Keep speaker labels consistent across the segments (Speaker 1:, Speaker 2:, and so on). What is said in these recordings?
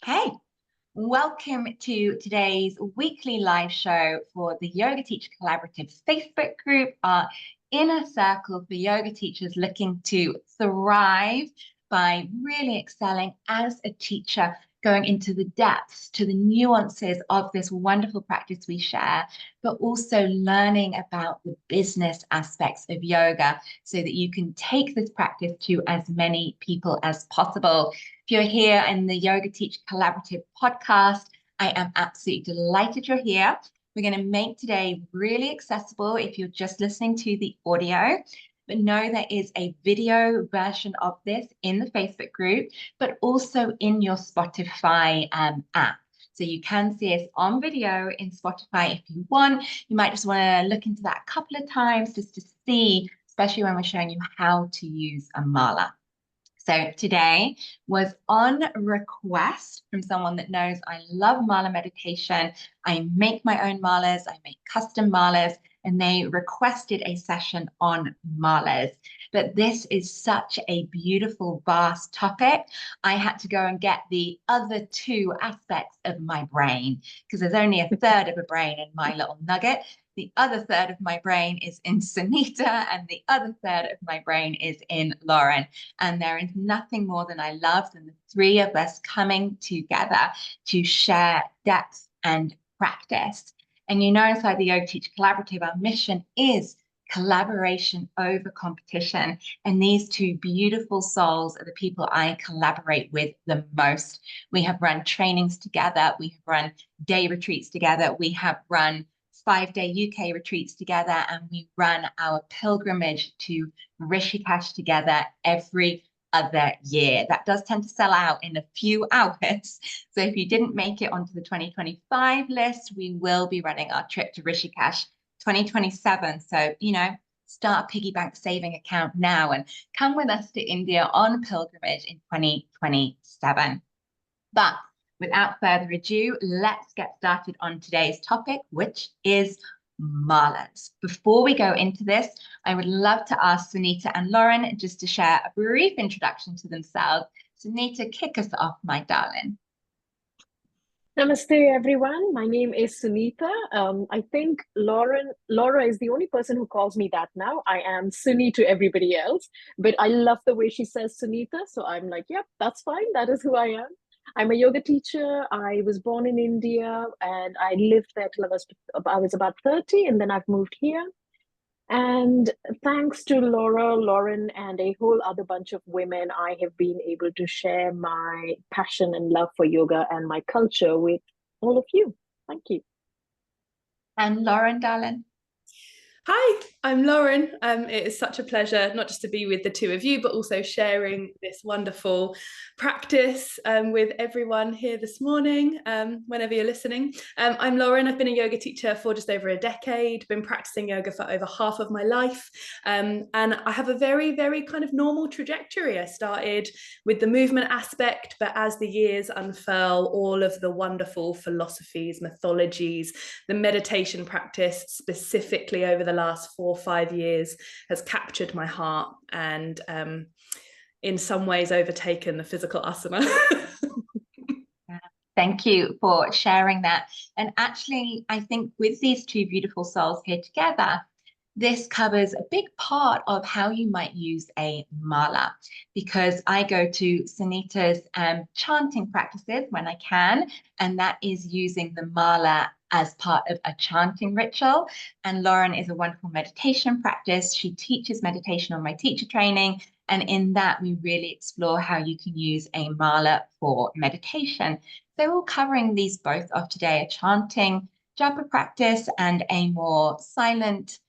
Speaker 1: Hey, welcome to today's weekly live show for the Yoga Teacher Collaborative Facebook group, our inner circle for yoga teachers looking to thrive by really excelling as a teacher, going into the depths, to the nuances of this wonderful practice we share, but also learning about the business aspects of yoga so that you can take this practice to as many people as possible. If you're here in the Yoga Teacher Collaborative podcast, I am absolutely delighted you're here. We're going to make today really accessible if you're just listening to the audio, but know there is a video version of this in the Facebook group, but also in your Spotify app. So you can see us on video in Spotify if you want. You might just want to look into that a couple of times just to see, especially when we're showing you how to use a mala. So today was on request from someone that knows I love mala meditation. I make my own malas, I make custom malas, and they requested a session on malas. But this is such a beautiful, vast topic. I had to go and get the other two aspects of my brain because there's only a third of a brain in my little nugget. The other third of my brain is in Sunita, and the other third of my brain is in Lauren. And there is nothing more than I love than the three of us coming together to share depth and practice. And inside the Yoga Teacher Collaborative, our mission is collaboration over competition. And these two beautiful souls are the people I collaborate with the most. We have run trainings together. We have run day retreats together. We have run 5-day UK retreats together, and we run our pilgrimage to Rishikesh together every other year. That does tend to sell out in a few hours. So if you didn't make it onto the 2025 list, we will be running our trip to Rishikesh 2027. So, start a piggy bank saving account now and come with us to India on pilgrimage in 2027. But without further ado, let's get started on today's topic, which is malas. Before we go into this, I would love to ask Sunita and Lauren just to share a brief introduction to themselves. Sunita, kick us off, my darling.
Speaker 2: Namaste, everyone. My name is Sunita. I think Laura is the only person who calls me that now. I am Suni to everybody else, but I love the way she says Sunita. So I'm like, yep, that's fine. That is who I am. I'm a yoga teacher. I was born in India and I lived there till I was about 30, and then I've moved here. And thanks to Laura, Lauren, and a whole other bunch of women, I have been able to share my passion and love for yoga and my culture with all of you. Thank you.
Speaker 1: And Lauren, darling.
Speaker 3: Hi, I'm Lauren. It is such a pleasure not just to be with the two of you, but also sharing this wonderful practice with everyone here this morning, whenever you're listening. I'm Lauren. I've been a yoga teacher for just over a decade, been practicing yoga for over half of my life. And I have a very, very kind of normal trajectory. I started with the movement aspect, but as the years unfurl, all of the wonderful philosophies, mythologies, the meditation practice specifically over the last 4 or 5 years has captured my heart and in some ways overtaken the physical asana.
Speaker 1: Thank you for sharing that. And actually, I think with these two beautiful souls here together, this covers a big part of how you might use a mala, because I go to Sunita's chanting practices when I can, and that is using the mala as part of a chanting ritual. And Lauren is a wonderful meditation practice. She teaches meditation on my teacher training. And in that, we really explore how you can use a mala for meditation. So we're covering these both of today, a chanting japa practice and a more silent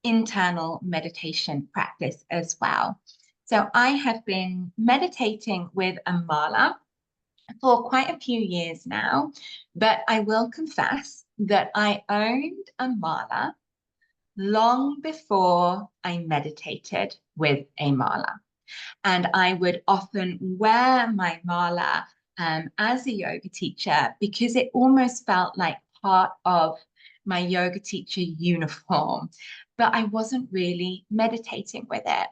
Speaker 1: internal meditation practice as well. So I have been meditating with a mala for quite a few years now, but I will confess that I owned a mala long before I meditated with a mala. And I would often wear my mala as a yoga teacher because it almost felt like part of my yoga teacher uniform, but I wasn't really meditating with it.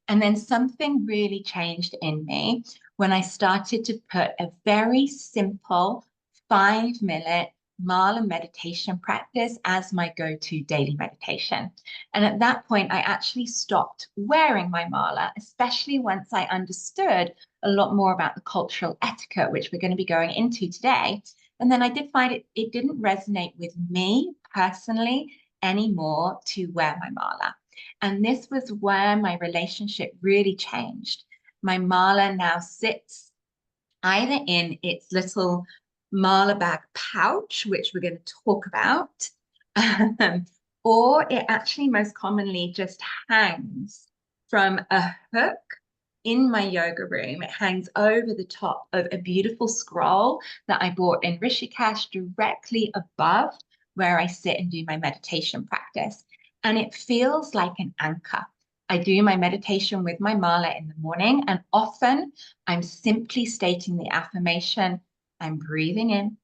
Speaker 1: And then something really changed in me when I started to put a very simple 5-minute mala meditation practice as my go-to daily meditation. And at that point, I actually stopped wearing my mala, especially once I understood a lot more about the cultural etiquette, which we're going to be going into today. And then I did find it didn't resonate with me personally anymore to wear my mala. And this was where my relationship really changed. My mala now sits either in its little mala bag pouch, which we're going to talk about, or it actually most commonly just hangs from a hook in my yoga room. It hangs over the top of a beautiful scroll that I bought in Rishikesh, directly above where I sit and do my meditation practice. And it feels like an anchor. I do my meditation with my mala in the morning, and often I'm simply stating the affirmation, I'm breathing in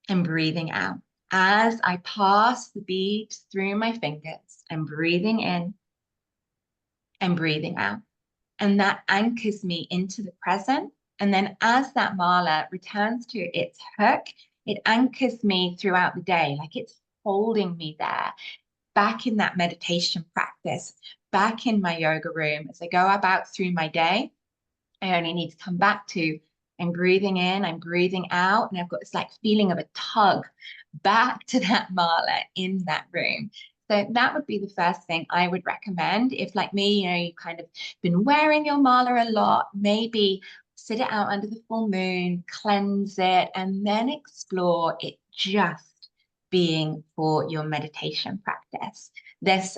Speaker 1: and breathing out. As I pass the beads through my fingers, I'm breathing in and breathing out. And that anchors me into the present. And then as that mala returns to its hook, it anchors me throughout the day, like it's holding me there, back in that meditation practice, back in my yoga room. As I go about through my day, I only need to come back to I'm breathing in, I'm breathing out, and I've got this like feeling of a tug back to that mala in that room. So that would be the first thing I would recommend. If like me, you've kind of been wearing your mala a lot, maybe sit it out under the full moon, cleanse it, and then explore it just being for your meditation practice.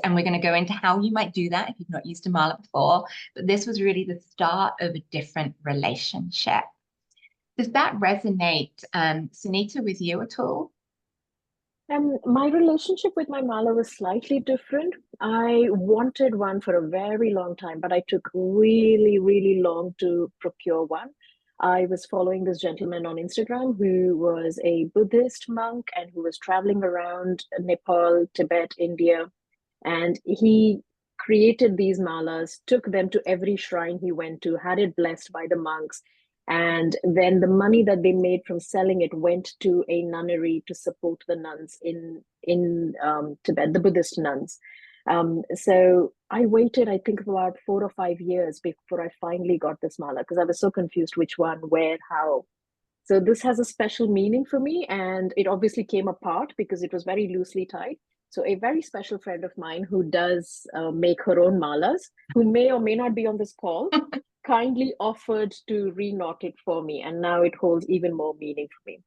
Speaker 1: And we're going to go into how you might do that if you've not used a mala before, but this was really the start of a different relationship. Does that resonate, Sunitha, with you at all?
Speaker 2: My relationship with my mala was slightly different. I wanted one for a very long time, but I took really, really long to procure one. I was following this gentleman on Instagram who was a Buddhist monk and who was traveling around Nepal, Tibet, India. And he created these malas, took them to every shrine he went to, had it blessed by the monks. And then the money that they made from selling it went to a nunnery to support the nuns in Tibet, the Buddhist nuns. So I waited, I think, about 4 or 5 years before I finally got this mala because I was so confused which one, where, how. So this has a special meaning for me, and it obviously came apart because it was very loosely tied. So a very special friend of mine who does make her own malas, who may or may not be on this call, kindly offered to reknot it for me, and now it holds even more meaning for me.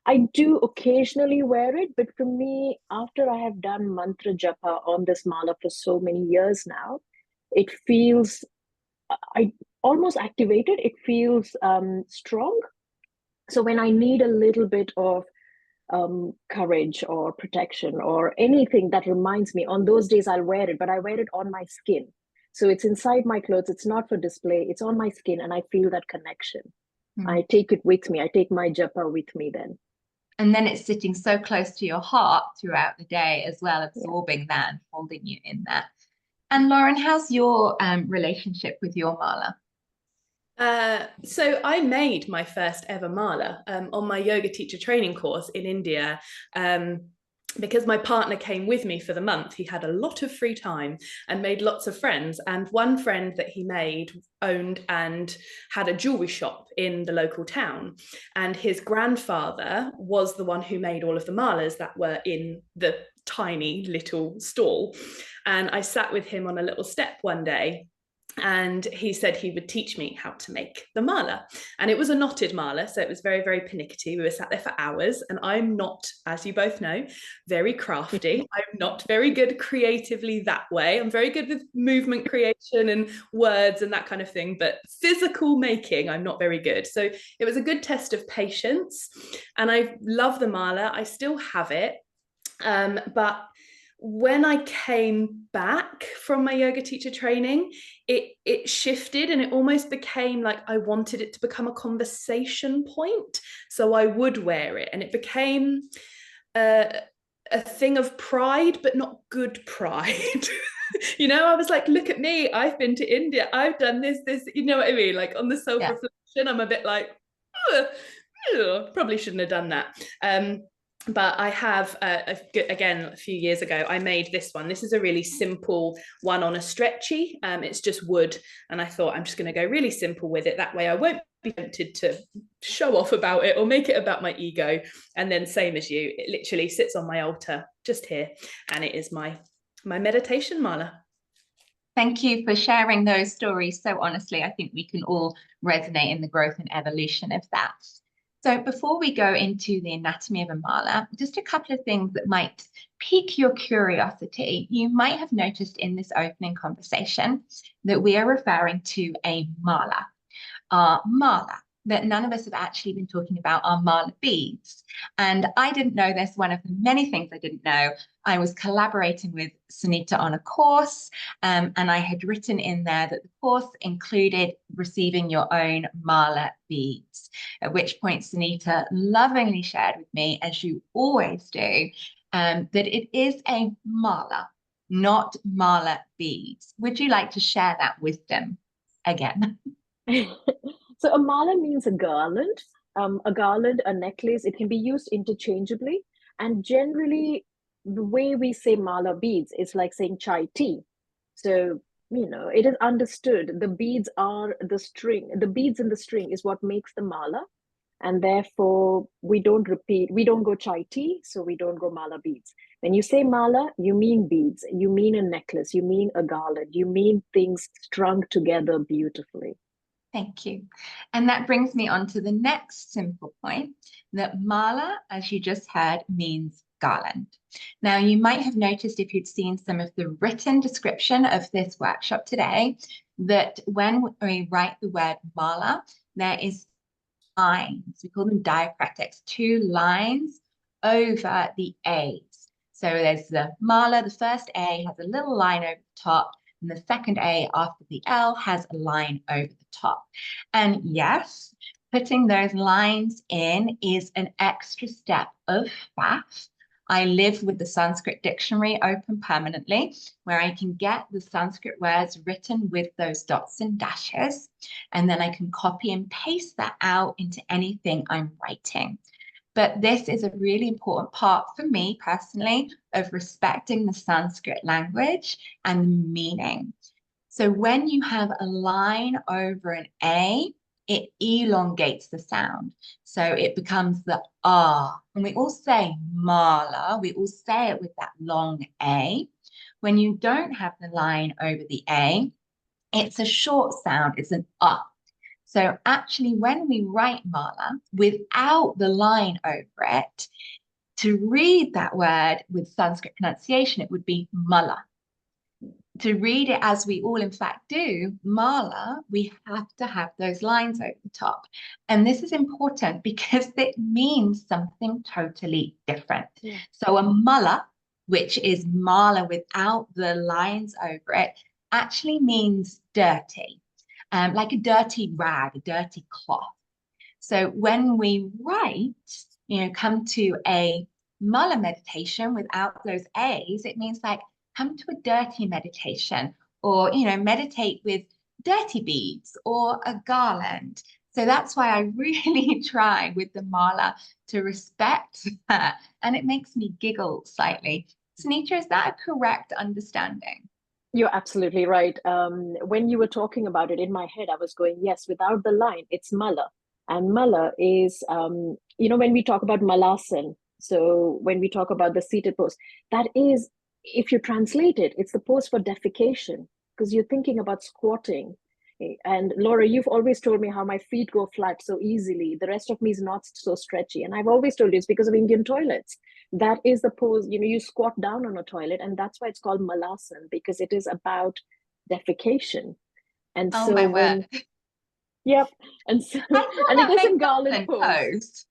Speaker 2: I do occasionally wear it, but for me, after I have done mantra japa on this mala for so many years now, it feels, I almost activated, it feels strong. So when I need a little bit of courage or protection or anything that reminds me, on those days I'll wear it, but I wear it on my skin. So it's inside my clothes, it's not for display, it's on my skin, and I feel that connection. I take it with me, I take my japa with me then.
Speaker 1: And then it's sitting so close to your heart throughout the day as well, absorbing that and holding you in that. And Lauren, how's your relationship with your mala?
Speaker 3: So I made my first ever mala on my yoga teacher training course in India. Because my partner came with me for the month. He had a lot of free time and made lots of friends. And one friend that he made owned and had a jewelry shop in the local town. And his grandfather was the one who made all of the malas that were in the tiny little stall. And I sat with him on a little step one day, and he said he would teach me how to make the mala. And it was a knotted mala, so it was very, very pernickety. We were sat there for hours, and I'm not, as you both know, very crafty. I'm not very good creatively that way. I'm very good with movement creation and words and that kind of thing, but physical making, I'm not very good. So it was a good test of patience, and I love the mala. I still have it, but when I came back from my yoga teacher training, it shifted, and it almost became like I wanted it to become a conversation point. So I would wear it, and it became a thing of pride, but not good pride. You know, I was like, look at me, I've been to India, I've done this, you know what I mean? Like on the self-reflection, I'm a bit like, probably shouldn't have done that. But I have, again, a few years ago, I made this one. This is a really simple one on a stretchy. It's just wood. And I thought I'm just going to go really simple with it. That way I won't be tempted to show off about it or make it about my ego. And then same as you, it literally sits on my altar just here. And it is my meditation mala.
Speaker 1: Thank you for sharing those stories so honestly. I think we can all resonate in the growth and evolution of that. So before we go into the anatomy of a mala, just a couple of things that might pique your curiosity. You might have noticed in this opening conversation that we are referring to a mala. Mala, that none of us have actually been talking about are mala beads. And I didn't know this, one of the many things I didn't know. I was collaborating with Sunitha on a course, and I had written in there that the course included receiving your own mala beads, at which point Sunitha lovingly shared with me, as you always do, that it is a mala, not mala beads. Would you like to share that wisdom again?
Speaker 2: So a mala means a garland, a necklace. It can be used interchangeably. And generally, the way we say mala beads is like saying chai tea. So, you know, it is understood the beads are the string. The beads in the string is what makes the mala. And therefore, we don't go chai tea, so we don't go mala beads. When you say mala, you mean beads, you mean a necklace, you mean a garland, you mean things strung together beautifully.
Speaker 1: Thank you. And that brings me on to the next simple point, that mala, as you just heard, means garland. Now, you might have noticed if you'd seen some of the written description of this workshop today, that when we write the word mala, there is lines, we call them diacritics, 2 lines over the A's. So there's the mala, the first A has a little line over the top, and the second A after the L has a line over the top. And yes, putting those lines in is an extra step of faff. I live with the Sanskrit dictionary open permanently, where I can get the Sanskrit words written with those dots and dashes, and then I can copy and paste that out into anything I'm writing. But this is a really important part for me personally of respecting the Sanskrit language and the meaning. So when you have a line over an A, it elongates the sound. So it becomes the ah. And we all say mala, we all say it with that long A. When you don't have the line over the A, it's a short sound, it's an ah. So actually, when we write mala without the line over it, to read that word with Sanskrit pronunciation, it would be mala. To read it as we all in fact do, mala, we have to have those lines over the top. And this is important because it means something totally different. Yeah. So a mala, which is mala without the lines over it, actually means dirty. Like a dirty rag, a dirty cloth. So when we write, come to a mala meditation without those A's, it means like come to a dirty meditation, or, meditate with dirty beads or a garland. So that's why I really try with the mala to respect that. And it makes me giggle slightly. Sunitha, is that a correct understanding?
Speaker 2: You're absolutely right. When you were talking about it in my head, I was going, yes, without the line, it's mala. And mala is, when we talk about malasan, so when we talk about the seated pose, that is, if you translate it, it's the pose for defecation, because you're thinking about squatting. And Laura, you've always told me how my feet go flat so easily. The rest of me is not so stretchy. And I've always told you it's because of Indian toilets. That is the pose, you squat down on a toilet, and that's why it's called malasan, because it is about defecation. And
Speaker 1: oh,
Speaker 2: so
Speaker 1: my word.
Speaker 2: Yep. And so and it isn't garland pose.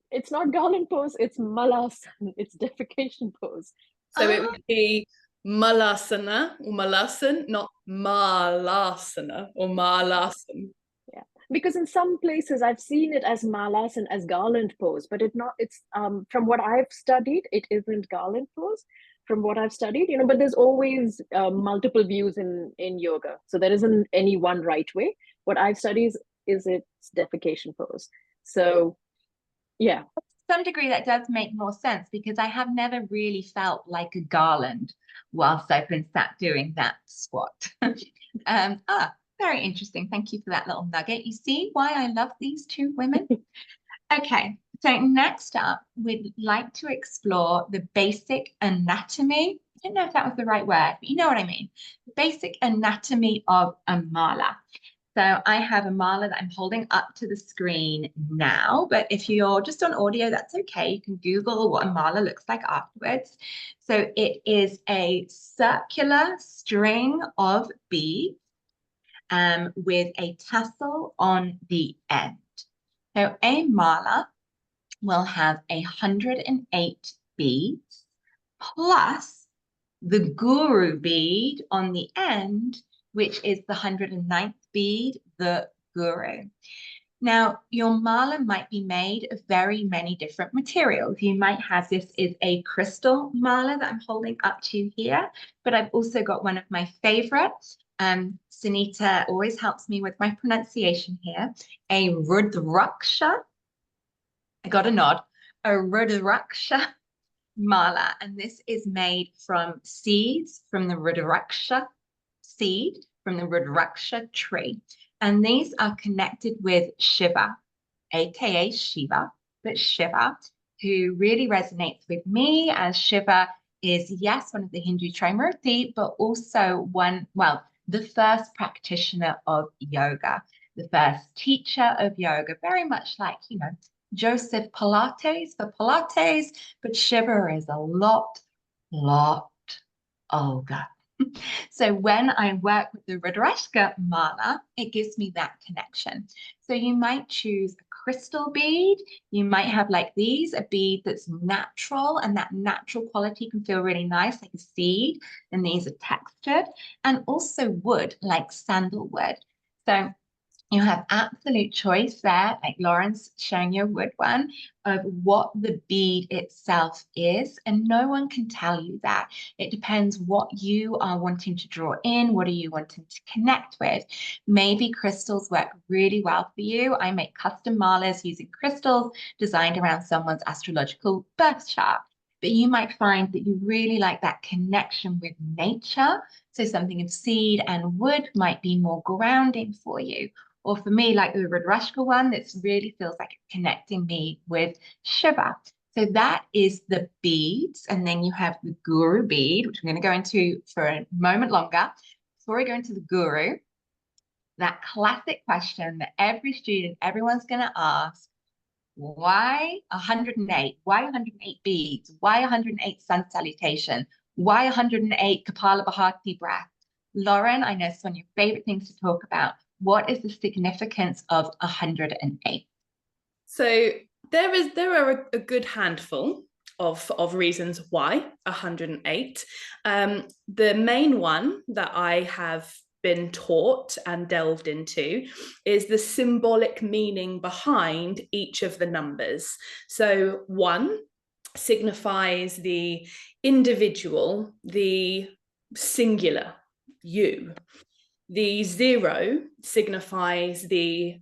Speaker 2: It's not garland pose, it's malasan, it's defecation pose.
Speaker 3: So it would be malasana or malasan, not malasana or malasan.
Speaker 2: Yeah, because in some places I've seen it as malasan, as garland pose, but it's from what I've studied, it isn't garland pose. from what I've studied, but there's always multiple views in yoga. So there isn't any one right way. What I've studied is its defecation pose. So yeah.
Speaker 1: To some degree that does make more sense, because I have never really felt like a garland whilst I've been sat doing that squat. Very interesting. Thank you for that little nugget. You see why I love these two women? Okay, so next up, we'd like to explore the basic anatomy. I don't know if that was the right word, but you know what I mean. The basic anatomy of a mala. So I have a mala that I'm holding up to the screen now, but if you're just on audio, that's okay. You can Google what a mala looks like afterwards. So it is a circular string of beads with a tassel on the end. So a mala will have 108 beads plus the guru bead on the end, which is the 109th bead, the guru. Now, your mala might be made of very many different materials. You might have, this is a crystal mala that I'm holding up to here, but I've also got one of my favorites. Sunitha always helps me with my pronunciation here. A Rudraksha. I got a nod. A Rudraksha mala, and this is made from seeds from the Rudraksha seed, from the Rudraksha tree. And these are connected with Shiva, aka Shiva, but Shiva, who really resonates with me, as Shiva is, yes, one of the Hindu Trimurti, but also the first practitioner of yoga, the first teacher of yoga, very much like, Joseph Pilates for Pilates, but Shiva is a lot older. So when I work with the Rudraksha mala, it gives me that connection. So you might choose a crystal bead. You might have like these, a bead that's natural, and that natural quality can feel really nice, like a seed, and these are textured, and also wood, like sandalwood. So you have absolute choice there, like Lauren's showing you a wood one, of what the bead itself is, and no one can tell you that. It depends what you are wanting to draw in, what are you wanting to connect with. Maybe crystals work really well for you. I make custom malas using crystals designed around someone's astrological birth chart. But you might find that you really like that connection with nature. So something of seed and wood might be more grounding for you. Or for me, like the Rudraksha one, that really feels like it's connecting me with Shiva. So that is the beads. And then you have the guru bead, which I'm going to go into for a moment longer. Before we go into the guru, that classic question that every student, everyone's going to ask, why 108? Why 108 beads? Why 108 sun salutation? Why 108 Kapalabhati breath? Lauren, I know it's one of your favorite things to talk about. What is the significance of 108?
Speaker 3: So there are a good handful of reasons why 108. The main one that I have been taught and delved into is the symbolic meaning behind each of the numbers. So 1 signifies the individual, the singular, you. The 0 signifies the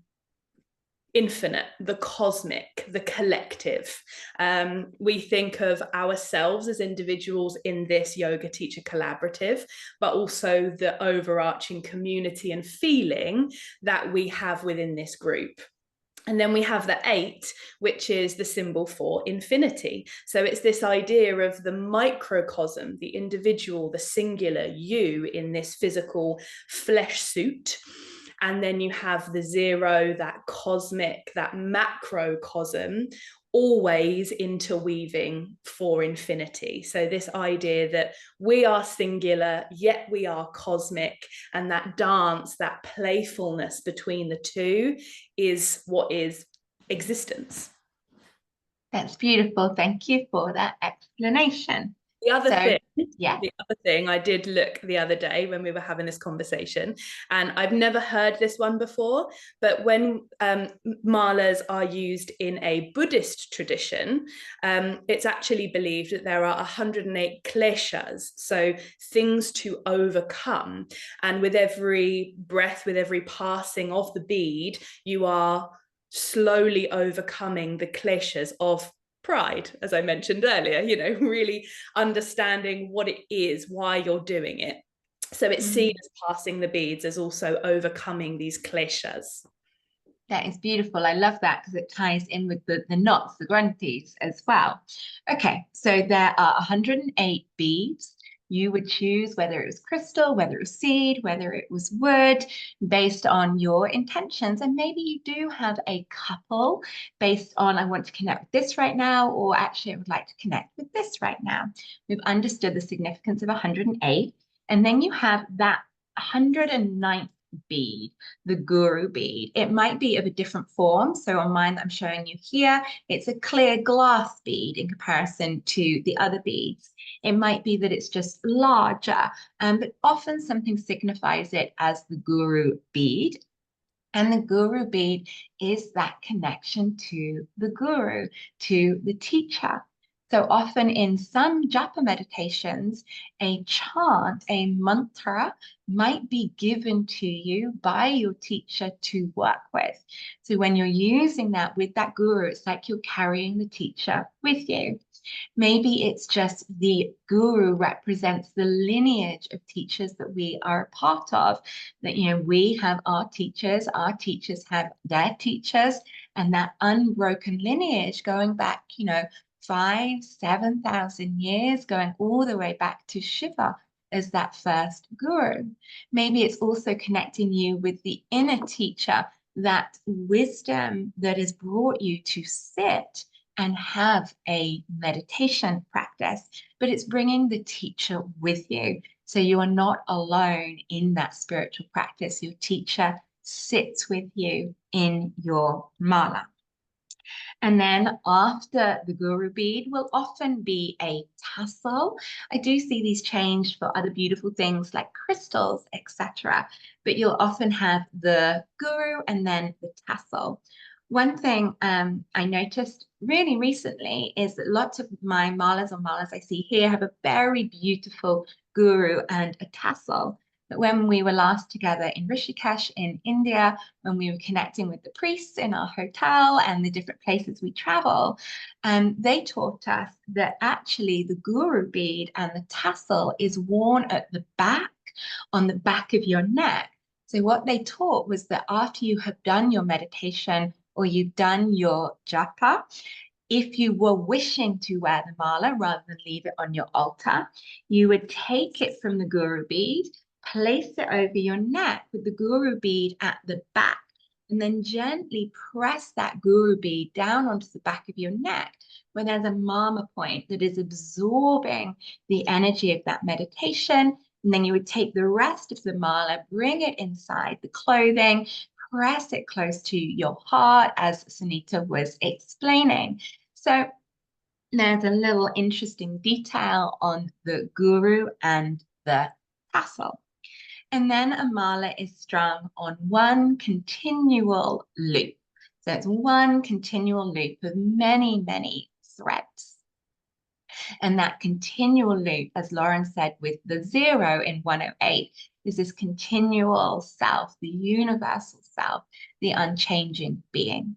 Speaker 3: infinite, the cosmic, the collective. We think of ourselves as individuals in this yoga teacher collaborative, but also the overarching community and feeling that we have within this group. And then we have the 8, which is the symbol for infinity. So it's this idea of the microcosm, the individual, the singular you in this physical flesh suit. And then you have the 0, that cosmic, that macrocosm, always interweaving for infinity. So this idea that we are singular, yet we are cosmic, and that dance, that playfulness between the two is what is existence.
Speaker 1: That's beautiful. Thank you for that explanation.
Speaker 3: The other thing,
Speaker 1: yeah.
Speaker 3: the other thing, I did look the other day when we were having this conversation, and I've never heard this one before, but when malas are used in a Buddhist tradition, it's actually believed that there are 108 kleshas, so things to overcome. And with every breath, with every passing of the bead, you are slowly overcoming the kleshas of pride, as I mentioned earlier, you know, really understanding what it is, why you're doing it. So it's seen as passing the beads as also overcoming these kleshas.
Speaker 1: That is beautiful. I love that because it ties in with the knots, the grunties as well. Okay, so there are 108 beads. You would choose whether it was crystal, whether it was seed, whether it was wood, based on your intentions. And maybe you do have a couple based on, I want to connect with this right now, or actually I would like to connect with this right now. We've understood the significance of 108. And then you have that 109th bead, the guru bead. It might be of a different form. So on mine that I'm showing you here, it's a clear glass bead in comparison to the other beads. It might be that it's just larger, but often something signifies it as the guru bead. And the guru bead is that connection to the guru, to the teacher. So often in some japa meditations, a chant, a mantra might be given to you by your teacher to work with. So when you're using that with that guru, it's like you're carrying the teacher with you. Maybe it's just the guru represents the lineage of teachers that we are a part of, that, you know, we have our teachers have their teachers, and that unbroken lineage going back, you know, 5,000-7,000 years, going all the way back to Shiva as that first guru. Maybe it's also connecting you with the inner teacher, that wisdom that has brought you to sit and have a meditation practice, but it's bringing the teacher with you. So you are not alone in that spiritual practice. Your teacher sits with you in your mala. And then after the guru bead will often be a tassel. I do see these changed for other beautiful things like crystals, etc. But you'll often have the guru and then the tassel. One thing I noticed really recently is that lots of my malas or malas I see here have a very beautiful guru and a tassel. But when we were last together in Rishikesh in India, when we were connecting with the priests in our hotel and the different places we travel, they taught us that actually the guru bead and the tassel is worn at the back, on the back of your neck. So what they taught was that after you have done your meditation or you've done your japa, if you were wishing to wear the mala rather than leave it on your altar, you would take it from the guru bead, place it over your neck with the guru bead at the back, and then gently press that guru bead down onto the back of your neck, where there's a mama point that is absorbing the energy of that meditation. And then you would take the rest of the mala, bring it inside the clothing, press it close to your heart, as Sunitha was explaining. So there's a little interesting detail on the guru and the tassel. And then a mala is strung on one continual loop. So it's one continual loop of many, many threads. And that continual loop, as Lauren said, with the 0 in 108, is this continual self, the universal self, the unchanging being.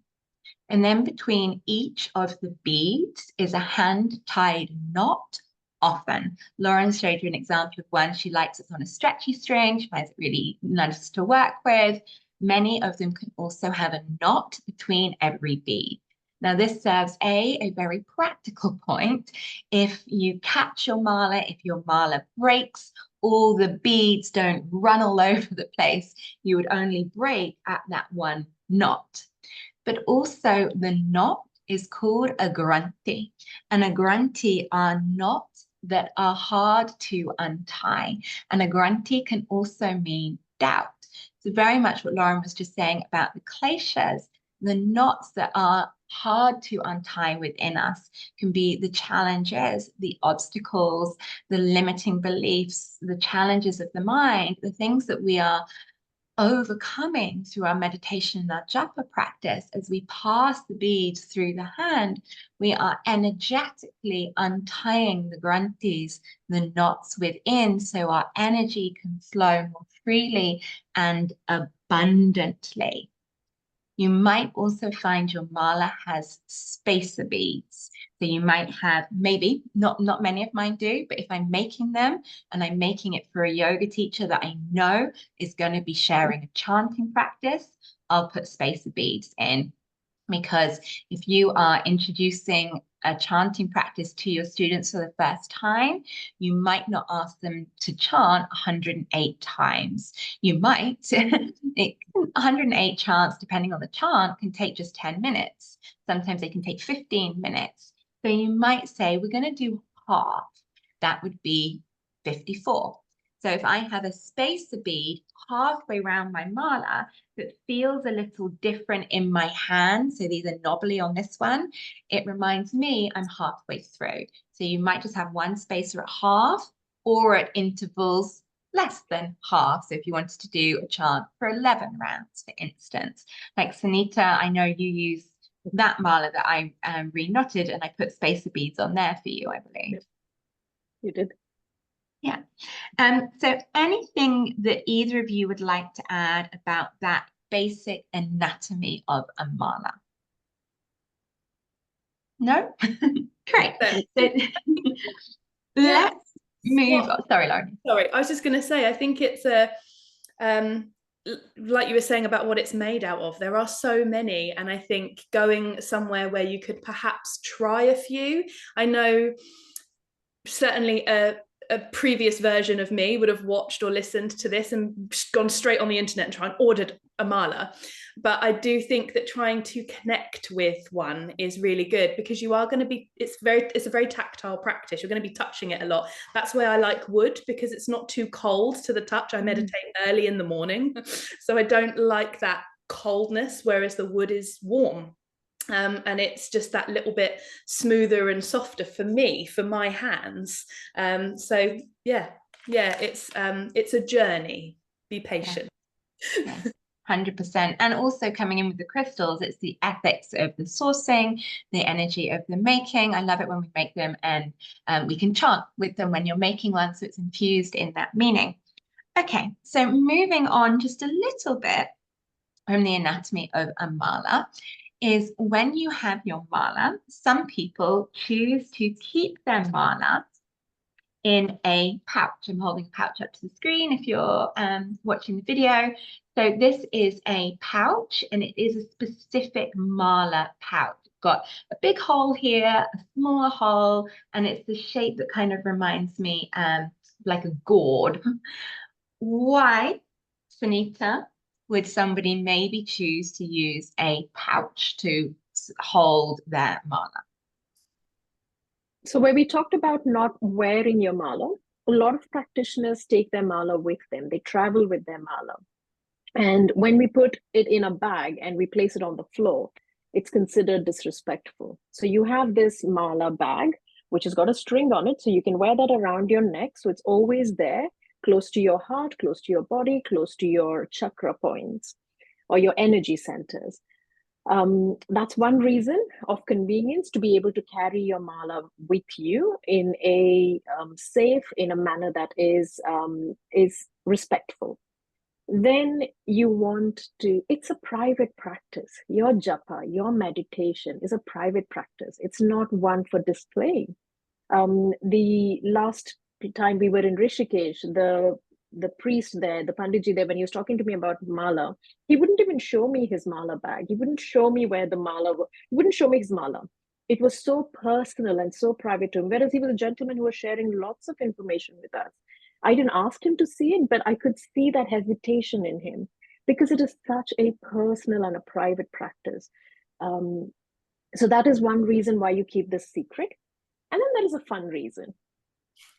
Speaker 1: And then between each of the beads is a hand-tied knot, often. Lauren showed you an example of one. She likes it on a stretchy string. She finds it really nice to work with. Many of them can also have a knot between every bead. Now, this serves a very practical point. If you catch your mala, if your mala breaks, all the beads don't run all over the place, you would only break at that one knot. But also the knot is called a granti, and a granti are knots that are hard to untie. And a granti can also mean doubt. So very much what Lauren was just saying about the kleshas, the knots that are hard to untie within us can be the challenges, the obstacles, the limiting beliefs, the challenges of the mind, the things that we are overcoming through our meditation and our japa practice. As we pass the beads through the hand, we are energetically untying the granthis, the knots within, so our energy can flow more freely and abundantly. You might also find your mala has spacer beads. So you might have, maybe, not many of mine do, but if I'm making them and I'm making it for a yoga teacher that I know is going to be sharing a chanting practice, I'll put spacer beads in. Because if you are introducing a chanting practice to your students for the first time, you might not ask them to chant 108 times. You might, 108 chants, depending on the chant, can take just 10 minutes. Sometimes they can take 15 minutes. So you might say, we're going to do half. That would be 54. So if I have a spacer bead halfway around my mala that feels a little different in my hand, so these are knobbly on this one, it reminds me I'm halfway through. So you might just have one spacer at half or at intervals less than half. So if you wanted to do a chant for 11 rounds, for instance, like Sunitha, I know you use that mala that I re-knotted and I put spacer beads on there for you, I believe.
Speaker 2: You did.
Speaker 1: Yeah. So anything that either of you would like to add about that basic anatomy of a mala? No? Great. So let's move on. Sorry, Lauren.
Speaker 3: Sorry, I was just going to say, I think it's a, like you were saying about what it's made out of, there are so many, and I think going somewhere where you could perhaps try a few. I know certainly a previous version of me would have watched or listened to this and gone straight on the internet and tried and ordered a mala. But I do think that trying to connect with one is really good, because you are going to be, it's a very tactile practice. You're going to be touching it a lot. That's why I like wood, because it's not too cold to the touch. I meditate early in the morning, so I don't like that coldness, whereas the wood is warm. And it's just that little bit smoother and softer for me, for my hands. So yeah, it's a journey. Be patient.
Speaker 1: Yes. 100%. And also coming in with the crystals, it's the ethics of the sourcing, the energy of the making. I love it when we make them and we can chant with them when you're making one, so it's infused in that meaning. Okay, so moving on just a little bit from the anatomy of a mala is when you have your mala, some people choose to keep their mala in a pouch. I'm holding a pouch up to the screen if you're watching the video. So this is a pouch, and it is a specific mala pouch. It's got a big hole here, a smaller hole, and it's the shape that kind of reminds me like a gourd. Why, Sunitha, would somebody maybe choose to use a pouch to hold their mala?
Speaker 2: So where we talked about not wearing your mala, a lot of practitioners take their mala with them. They travel with their mala. And when we put it in a bag and we place it on the floor, it's considered disrespectful. So you have this mala bag, which has got a string on it, so you can wear that around your neck. So it's always there, close to your heart, close to your body, close to your chakra points or your energy centers. That's one reason of convenience, to be able to carry your mala with you in a safe, in a manner that is respectful. Then you want to, it's a private practice. Your japa, your meditation is a private practice. It's not one for display. The last time we were in Rishikesh, the priest there, the Panditji there, when he was talking to me about mala, he wouldn't even show me his mala bag. He wouldn't show me where the mala was. He wouldn't show me his mala. It was so personal and so private to him, whereas he was a gentleman who was sharing lots of information with us. I didn't ask him to see it, but I could see that hesitation in him, because it is such a personal and a private practice. So that is one reason why you keep this secret. And then there is a fun reason.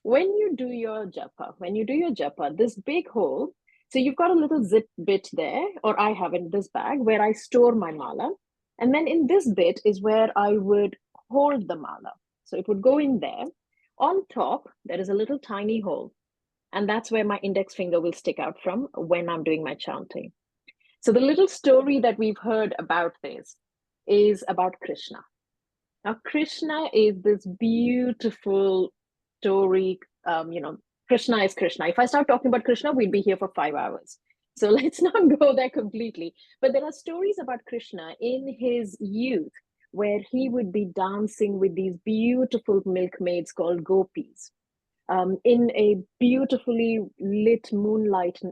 Speaker 2: When you do your japa, this big hole, so you've got a little zip bit there, or I have in this bag where I store my mala. And then in this bit is where I would hold the mala. So it would go in there. On top, there is a little tiny hole. And that's where my index finger will stick out from when I'm doing my chanting. So the little story that we've heard about this is about Krishna. Now, Krishna is this beautiful story. Krishna is Krishna. If I start talking about Krishna, we'd be here for 5 hours. So let's not go there completely. But there are stories about Krishna in his youth where he would be dancing with these beautiful milkmaids called gopis. In a beautifully lit full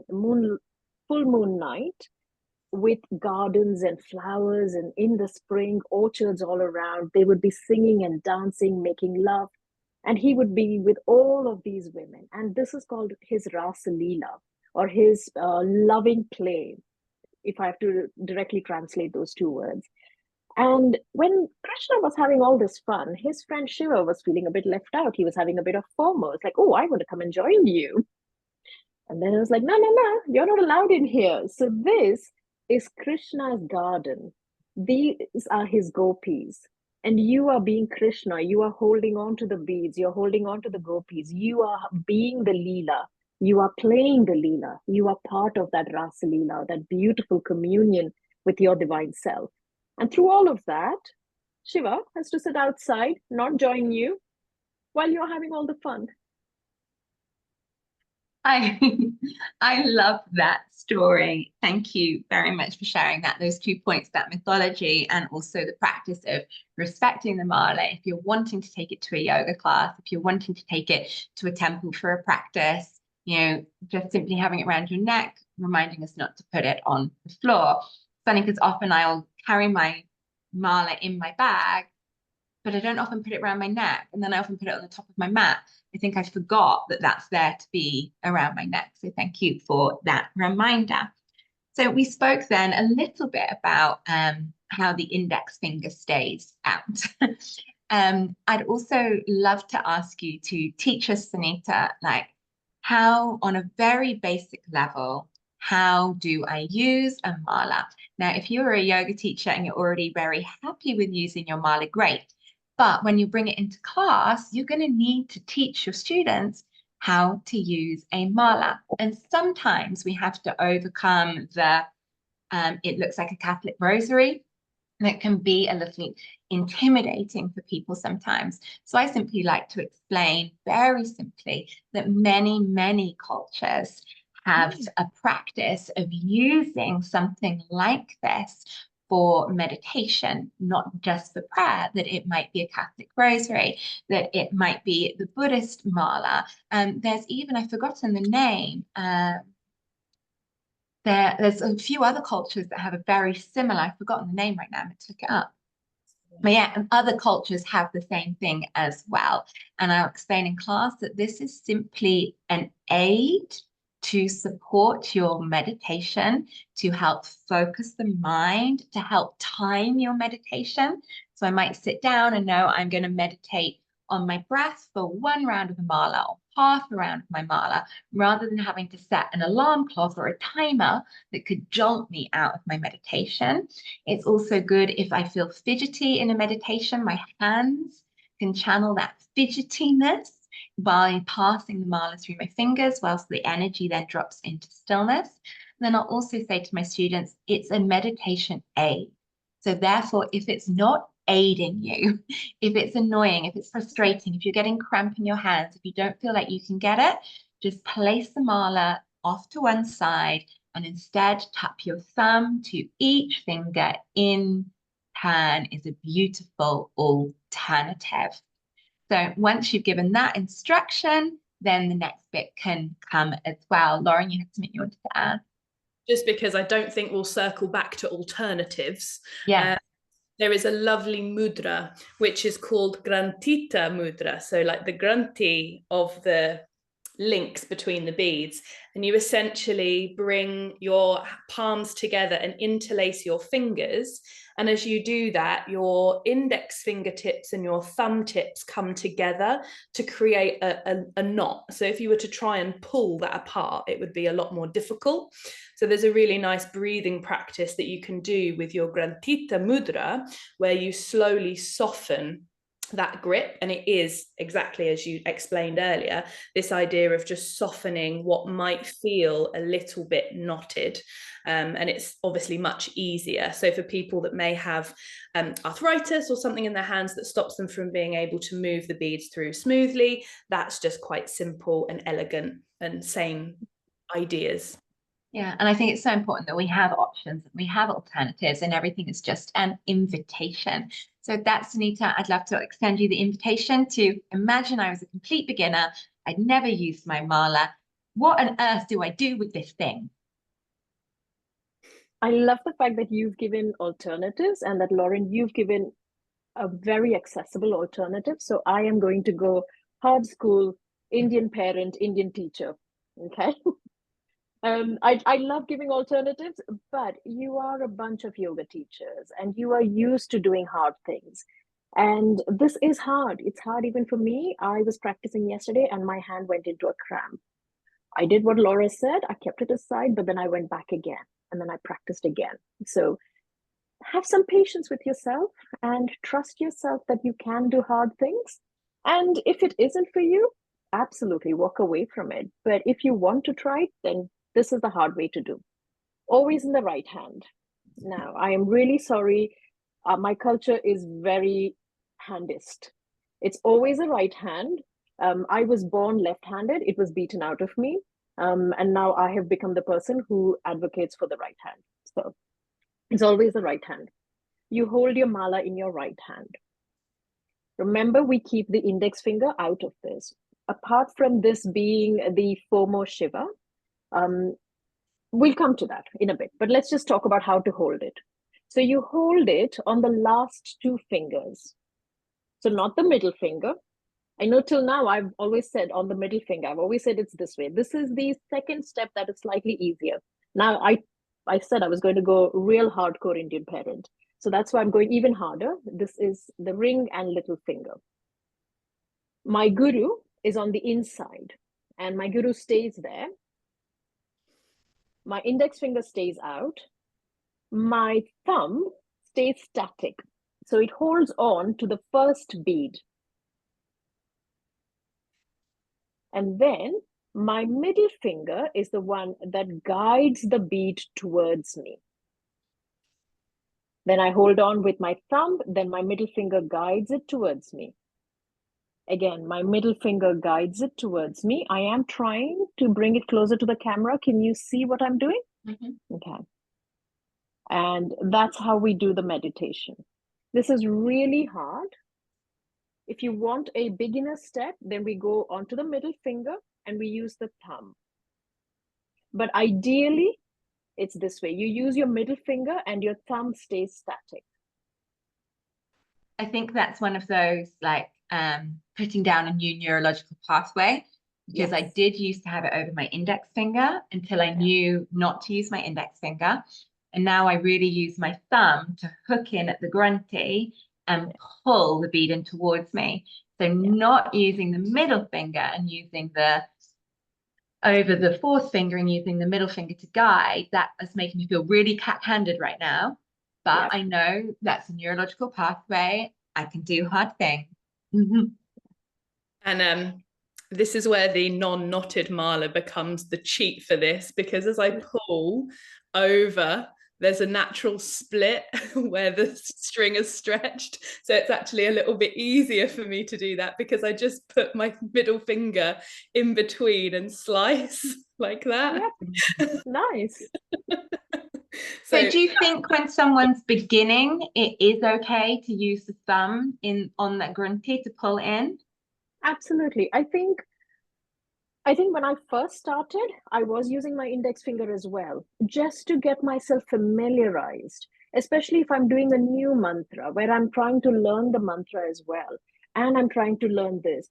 Speaker 2: moon night, with gardens and flowers, and in the spring, orchards all around. They would be singing and dancing, making love. And he would be with all of these women. And this is called his Rasa Leela, or his loving play, if I have to directly translate those two words. And when Krishna was having all this fun, his friend Shiva was feeling a bit left out. He was having a bit of FOMO. It's like, oh, I want to come and join you. And then I was like, no, you're not allowed in here. So this is Krishna's garden. These are his gopis. And you are being Krishna. You are holding on to the beads. You're holding on to the gopis. You are being the Leela. You are playing the Leela. You are part of that Rasa Leela, that beautiful communion with your divine self. And through all of that, Shiva has to sit outside, not join you, while you're having all the fun.
Speaker 1: I love that story. Thank you very much for sharing that. Those 2 points about mythology and also the practice of respecting the mala. If you're wanting to take it to a yoga class, if you're wanting to take it to a temple for a practice, just simply having it around your neck, reminding us not to put it on the floor. Funny, because often I'll carry my mala in my bag, but I don't often put it around my neck. And then I often put it on the top of my mat. I think I forgot that that's there to be around my neck. So thank you for that reminder. So we spoke then a little bit about how the index finger stays out. I'd also love to ask you to teach us, Sunitha, like how on a very basic level, how do I use a mala? Now, if you're a yoga teacher and you're already very happy with using your mala, great. But when you bring it into class, you're going to need to teach your students how to use a mala. And sometimes we have to overcome the, it looks like a Catholic rosary. That can be a little intimidating for people sometimes. So I simply like to explain very simply that many, many cultures have a practice of using something like this for meditation, not just for prayer, that it might be a Catholic rosary, that it might be the Buddhist mala. There's even, I've forgotten the name, there's a few other cultures that have a very similar, I've forgotten the name right now, I'm going to look it up. But yeah, and other cultures have the same thing as well. And I'll explain in class that this is simply an aid to support your meditation, to help focus the mind, to help time your meditation. So I might sit down and know I'm going to meditate on my breath for 1 round of the mala or half a round of my mala, rather than having to set an alarm clock or a timer that could jolt me out of my meditation. It's also good if I feel fidgety in a meditation, my hands can channel that fidgetiness by passing the mala through my fingers whilst the energy then drops into stillness. And then I'll also say to my students, it's a meditation aid. So therefore, if it's not aiding you, if it's annoying, if it's frustrating, if you're getting cramp in your hands, if you don't feel like you can get it, just place the mala off to one side and instead tap your thumb to each finger in turn is a beautiful alternative. So once you've given that instruction, then the next bit can come as well. Lauren, you have something you wanted to add?
Speaker 3: Just because I don't think we'll circle back to alternatives.
Speaker 1: Yeah.
Speaker 3: There is a lovely mudra, which is called Grantita mudra. So like the Granti of the links between the beads, and you essentially bring your palms together and interlace your fingers. And as you do that, your index fingertips and your thumb tips come together to create a knot. So if you were to try and pull that apart, it would be a lot more difficult. So there's a really nice breathing practice that you can do with your Grantita mudra, where you slowly soften that grip. And it is exactly as you explained earlier, this idea of just softening what might feel a little bit knotted. And it's obviously much easier. So for people that may have arthritis or something in their hands that stops them from being able to move the beads through smoothly, that's just quite simple and elegant, and same ideas.
Speaker 1: Yeah, and I think it's so important that we have options, we have alternatives, and everything is just an invitation. So that's, Sunitha, I'd love to extend you the invitation to imagine I was a complete beginner. I'd never used my mala. What on earth do I do with this thing?
Speaker 2: I love the fact that you've given alternatives, and that, Lauren, you've given a very accessible alternative. So I am going to go hard school, Indian parent, Indian teacher. Okay. I love giving alternatives, but you are a bunch of yoga teachers and you are used to doing hard things. And this is hard. It's hard even for me. I was practicing yesterday and my hand went into a cramp. I did what Laura said. I kept it aside, but then I went back again and then I practiced again. So have some patience with yourself and trust yourself that you can do hard things. And if it isn't for you, absolutely walk away from it. But if you want to try it, then this is the hard way to do. Always in the right hand. Now, I am really sorry. My culture is very handist. It's always a right hand. I was born left-handed. It was beaten out of me. And now I have become the person who advocates for the right hand. So it's always the right hand. You hold your mala in your right hand. Remember, we keep the index finger out of this. Apart from this being the foremost Shiva, we'll come to that in a bit, but let's just talk about how to hold it. So you hold it on the last two fingers. So not the middle finger. I know till now I've always said on the middle finger. I've always said it's this way. This is the second step that is slightly easier. Now I said I was going to go real hardcore Indian parent. So that's why I'm going even harder. This is the ring and little finger. My guru is on the inside and my guru stays there. My index finger stays out. My thumb stays static. So it holds on to the first bead. And then my middle finger is the one that guides the bead towards me. Then I hold on with my thumb, then my middle finger guides it towards me. Again, my middle finger guides it towards me. I am trying to bring it closer to the camera. Can you see what I'm doing? Mm-hmm. Okay. And that's how we do the meditation. This is really hard. If you want a beginner step, then we go onto the middle finger and we use the thumb. But ideally, it's this way. You use your middle finger and your thumb stays static.
Speaker 1: I think that's one of those like putting down a new neurological pathway, because I did used to have it over my index finger until I knew not to use my index finger. And now I really use my thumb to hook in at the grunty and pull the bead in towards me. So not using the middle finger and using the over the fourth finger and using the middle finger to guide, that is making me feel really cat-handed right now. But I know that's a neurological pathway. I can do hard things.
Speaker 3: And this is where the non-knotted mala becomes the cheat for this, because as I pull over, there's a natural split where the string is stretched. So it's actually a little bit easier for me to do that, because I just put my middle finger in between and slice like that.
Speaker 2: Yep. Nice.
Speaker 1: So do you think when someone's beginning, it is okay to use the thumb on that grunty to pull in?
Speaker 2: Absolutely. I think when I first started, I was using my index finger as well, just to get myself familiarized, especially if I'm doing a new mantra where I'm trying to learn the mantra as well. And I'm trying to learn this.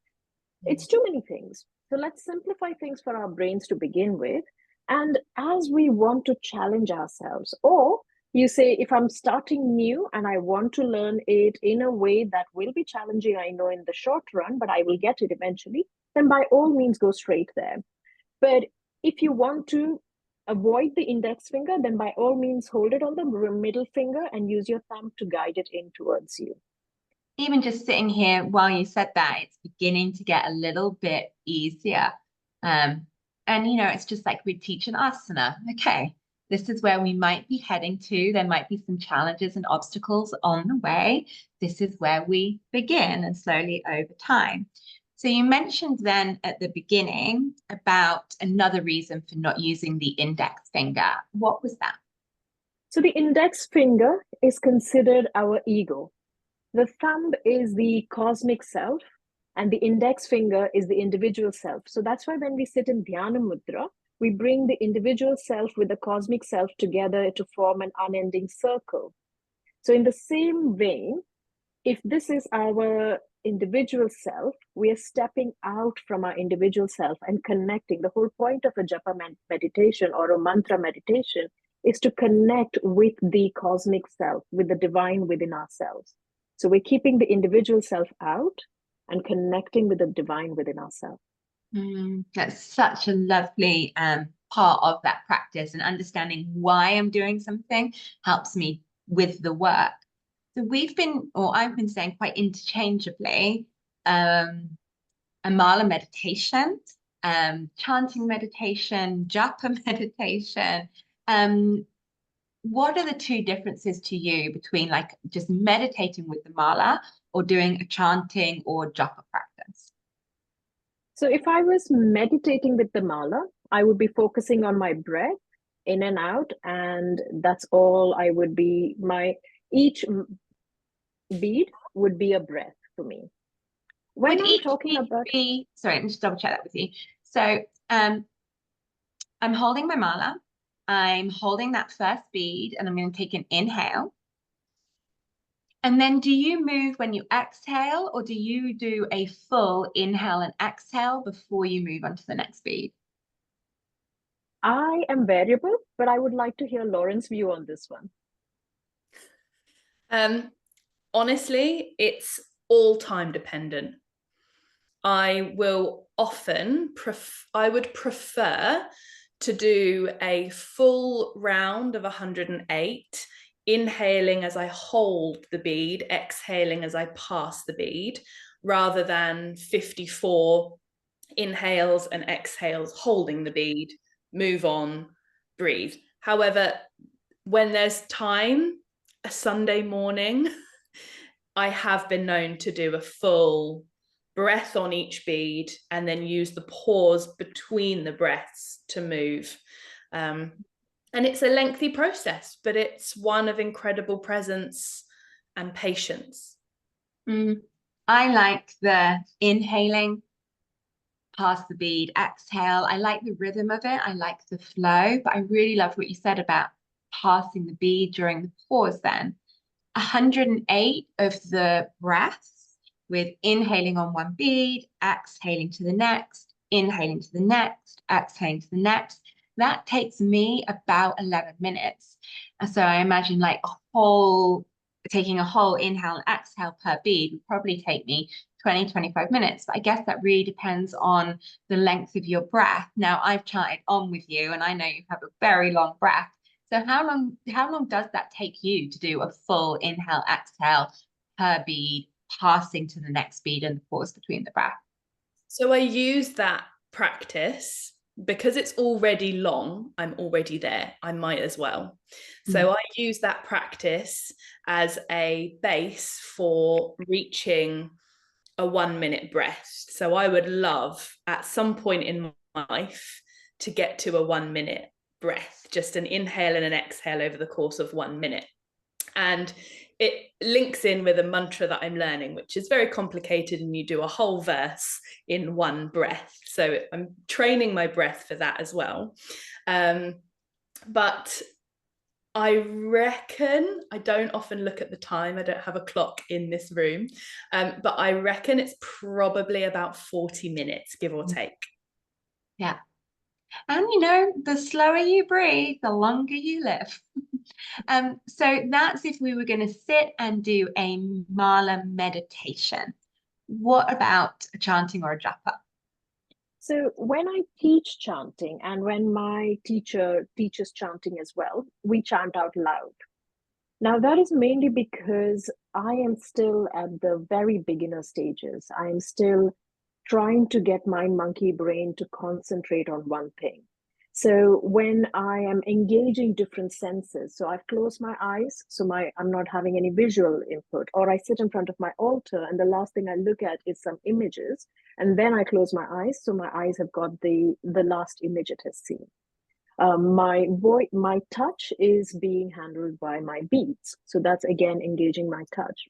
Speaker 2: It's too many things. So let's simplify things for our brains to begin with. And as we want to challenge ourselves, or you say, if I'm starting new and I want to learn it in a way that will be challenging, I know in the short run, but I will get it eventually, then by all means go straight there. But if you want to avoid the index finger, then by all means hold it on the middle finger and use your thumb to guide it in towards you.
Speaker 1: Even just sitting here while you said that, it's beginning to get a little bit easier. And it's just like we teach an asana. Okay, this is where we might be heading to. There might be some challenges and obstacles on the way. This is where we begin, and slowly over time. So you mentioned then at the beginning about another reason for not using the index finger. What was that?
Speaker 2: So the index finger is considered our ego. The thumb is the cosmic self, and the index finger is the individual self. So that's why when we sit in Dhyana Mudra, we bring the individual self with the cosmic self together to form an unending circle. So in the same vein, if this is our individual self, we are stepping out from our individual self and connecting. The whole point of a japa meditation or a mantra meditation is to connect with the cosmic self, with the divine within ourselves. So we're keeping the individual self out and connecting with the divine within ourselves.
Speaker 1: That's such a lovely part of that practice, and understanding why I'm doing something helps me with the work. So I've been saying quite interchangeably, a mala meditation, chanting meditation, japa meditation. What are the two differences to you between like just meditating with the mala or doing a chanting or japa practice?
Speaker 2: So if I was meditating with the mala, I would be focusing on my breath in and out, and that's all I would be. Each bead would be a breath for me. When I'm talking about,
Speaker 1: sorry, let me just double check that with you. So I'm holding my mala. I'm holding that first bead, and I'm going to take an inhale. And then do you move when you exhale, or do you do a full inhale and exhale before you move on to the next bead?
Speaker 2: I am variable, but I would like to hear Lauren's view on this one.
Speaker 3: Honestly, it's all time dependent. I will often I would prefer to do a full round of 108, inhaling as I hold the bead, exhaling as I pass the bead, rather than 54 inhales and exhales, holding the bead, move on, breathe. However, when there's time, a Sunday morning, I have been known to do a full breath on each bead and then use the pause between the breaths to move. And it's a lengthy process, but it's one of incredible presence and patience.
Speaker 1: I like the inhaling, pass the bead, exhale. I like the rhythm of it. I like the flow, but I really loved what you said about passing the bead during the pause then. 108 of the breaths with inhaling on one bead, exhaling to the next, inhaling to the next, exhaling to the next. That takes me about 11 minutes. And so I imagine like taking a whole inhale and exhale per bead would probably take me 20, 25 minutes. But I guess that really depends on the length of your breath. Now, I've chanted on with you, and I know you have a very long breath. So how long does that take you to do a full inhale, exhale per bead, passing to the next bead and the pause between the breath?
Speaker 3: So I use that practice because it's already long. I'm already there. I might as well. So I use that practice as a base for reaching a 1 minute breath. So I would love at some point in my life to get to a 1 minute breath, just an inhale and an exhale over the course of 1 minute. And it links in with a mantra that I'm learning, which is very complicated, and you do a whole verse in one breath. So I'm training my breath for that as well. But I reckon, I don't often look at the time, I don't have a clock in this room, but I reckon it's probably about 40 minutes, give or take.
Speaker 1: Yeah. And you know, the slower you breathe, the longer you live. So that's if we were going to sit and do a mala meditation. What about a chanting or a japa?
Speaker 2: So when I teach chanting and when my teacher teaches chanting as well, we chant out loud. Now, that is mainly because I am still at the very beginner stages. I am still trying to get my monkey brain to concentrate on one thing. So when I am engaging different senses, so I've closed my eyes, so I'm not having any visual input, or I sit in front of my altar and the last thing I look at is some images, and then I close my eyes, so my eyes have got the last image it has seen. My touch is being handled by my beats. So that's again engaging my touch.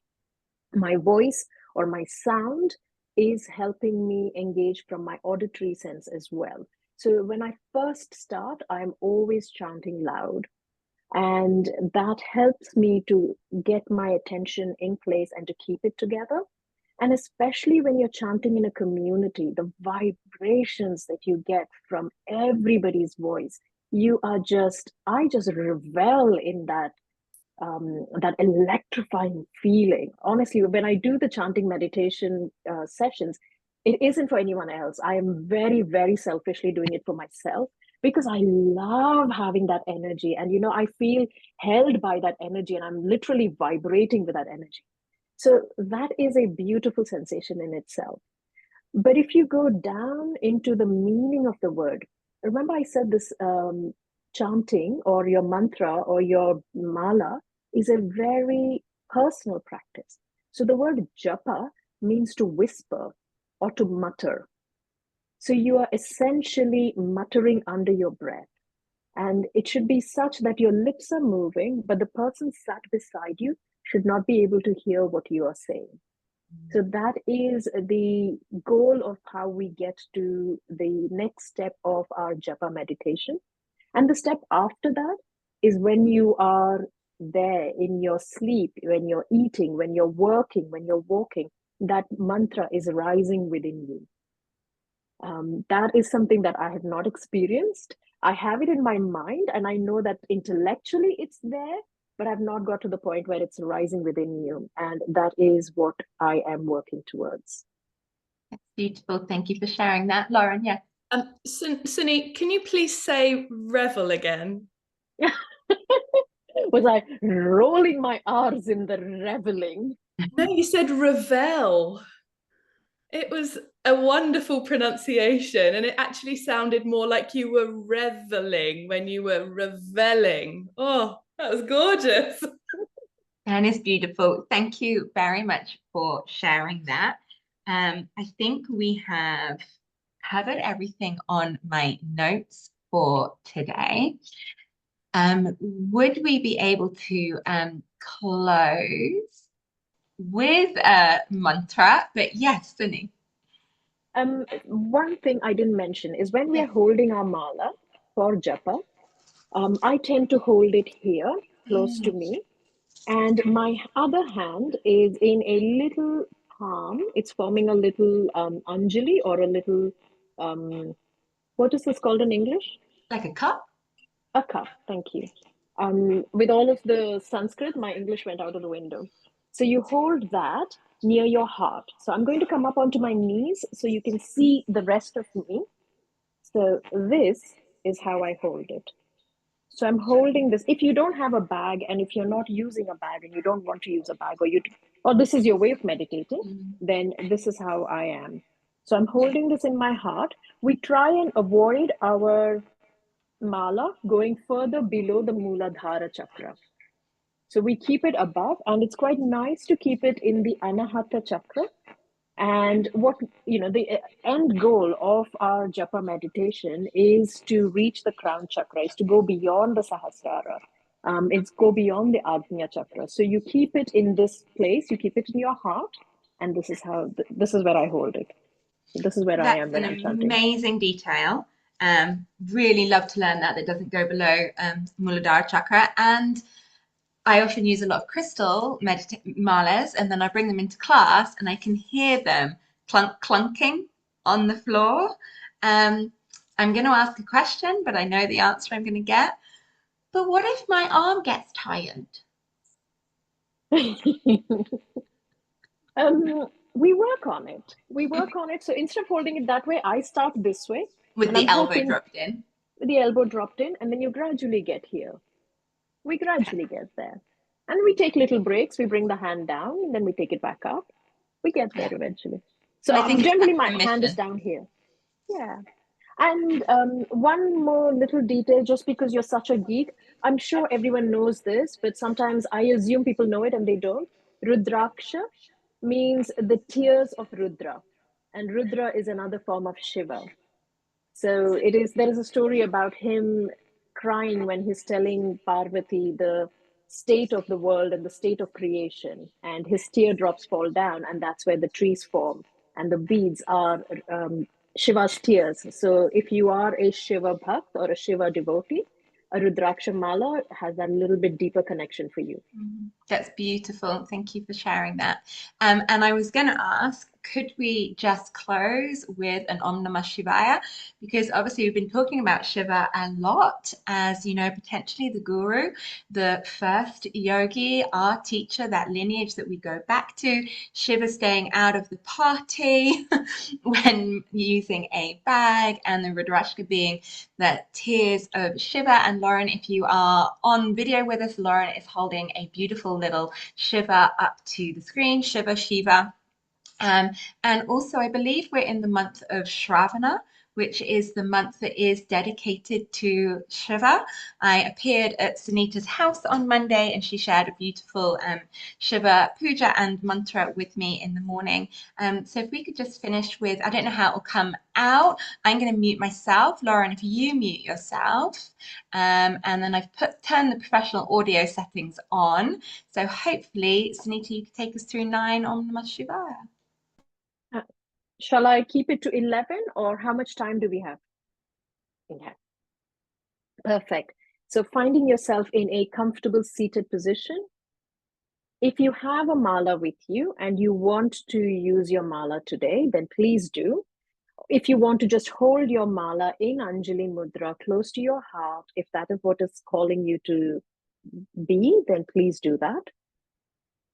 Speaker 2: My voice or my sound is helping me engage from my auditory sense as well. So when I first start, I'm always chanting loud. And that helps me to get my attention in place and to keep it together. And especially when you're chanting in a community, the vibrations that you get from everybody's voice, I just revel in that electrifying feeling. Honestly, when I do the chanting meditation sessions, it isn't for anyone else. I am very, very selfishly doing it for myself because I love having that energy. And, you know, I feel held by that energy and I'm literally vibrating with that energy. So that is a beautiful sensation in itself. But if you go down into the meaning of the word, remember I said this chanting or your mantra or your mala is a very personal practice. So the word japa means to whisper or to mutter. So you are essentially muttering under your breath. And it should be such that your lips are moving, but the person sat beside you should not be able to hear what you are saying. So that is the goal of how we get to the next step of our japa meditation. And the step after that is when you are there in your sleep, when you're eating, when you're working, when you're walking, that mantra is rising within you. That is something that I have not experienced. I have it in my mind, and I know that intellectually it's there, but I've not got to the point where it's rising within you. And that is what I am working towards.
Speaker 1: That's beautiful. Thank you for sharing that, Lauren. Yeah.
Speaker 3: Suni, can you please say revel again?
Speaker 2: Was I rolling my R's in the reveling?
Speaker 3: No, you said revel. It was a wonderful pronunciation, and it actually sounded more like you were reveling when you were reveling. Oh, that was gorgeous.
Speaker 1: And it's beautiful. Thank you very much for sharing that. I think we have covered everything on my notes for today. Would we be able to close with a mantra? But yes, Sunny.
Speaker 2: One thing I didn't mention is when we are
Speaker 1: Yes.
Speaker 2: holding our mala for japa, I tend to hold it here close to
Speaker 1: Mm,
Speaker 2: me, and my other hand is in a little palm. It's forming a little anjali or a little, what is this called in English?
Speaker 1: like a cup?
Speaker 2: A cup, thank you. With all of the Sanskrit, my English went out of the window. So you hold that near your heart. So I'm going to come up onto my knees so you can see the rest of me. So this is how I hold it. So I'm holding this. If you don't have a bag and if you're not using a bag and you don't want to use a bag or this is your way of meditating,
Speaker 1: Mm.
Speaker 2: then this is how I am. So I'm holding this in my heart. We try and avoid our mala going further below the Muladhara chakra. So we keep it above, and it's quite nice to keep it in the Anahata chakra. And what, you know, the end goal of our japa meditation is to reach the crown chakra, is to go beyond the Sahasrara. It's go beyond the Agnya chakra. So you keep it in this place, you keep it in your heart, and this is where I hold it. So this is where I am
Speaker 1: That's
Speaker 2: when
Speaker 1: an
Speaker 2: I'm chanting.
Speaker 1: amazing detail. Really love to learn that. That doesn't go below Muladhara chakra. And I often use a lot of crystal malas, and then I bring them into class, and I can hear them clunking on the floor. Um, I'm going to ask a question, but I know the answer I'm going to get. But what if my arm gets tired?
Speaker 2: We work on it. We work on it. So instead of holding it that way, I start this way.
Speaker 1: With
Speaker 2: And
Speaker 1: the
Speaker 2: I'm
Speaker 1: elbow
Speaker 2: hoping
Speaker 1: dropped in.
Speaker 2: with the elbow dropped in, and then you gradually get here. We gradually get there. And we take little breaks. We bring the hand down, and then we take it back up. We get there eventually. So
Speaker 1: And I think it's
Speaker 2: generally,
Speaker 1: that
Speaker 2: my hand is
Speaker 1: permission.
Speaker 2: down here. Yeah. And one more little detail, just because you're such a geek, I'm sure everyone knows this, but sometimes I assume people know it and they don't. Rudraksha means the tears of Rudra, and Rudra is another form of Shiva. So there is a story about him crying when he's telling Parvati the state of the world and the state of creation, and his teardrops fall down, and that's where the trees form, and the beads are Shiva's tears. So if you are a Shiva Bhakt or a Shiva devotee, a Rudraksha Mala has that little bit deeper connection for you.
Speaker 1: That's beautiful. Thank you for sharing that. And I was going to ask, could we just close with an Om Namah Shivaya? Because obviously we've been talking about Shiva a lot as, potentially the guru, the first yogi, our teacher, that lineage that we go back to. Shiva staying out of the party when using a bag, and the Rudrashka being the tears of Shiva. And Lauren, if you are on video with us, Lauren is holding a beautiful little Shiva up to the screen, Shiva. And also, I believe we're in the month of Shravana, which is the month that is dedicated to Shiva. I appeared at Sunitha's house on Monday, and she shared a beautiful Shiva puja and mantra with me in the morning. So if we could just finish with, I don't know how it will come out. I'm going to mute myself. Lauren, if you mute yourself, and then I've turned the professional audio settings on. So hopefully, Sunitha, you could take us through 9 Om Namah Shivaya.
Speaker 2: Shall I keep it to 11, or how much time do we have? Yeah. Perfect. So finding yourself in a comfortable seated position. If you have a mala with you and you want to use your mala today, then please do. If you want to just hold your mala in Anjali Mudra close to your heart, if that is what is calling you to be, then please do that.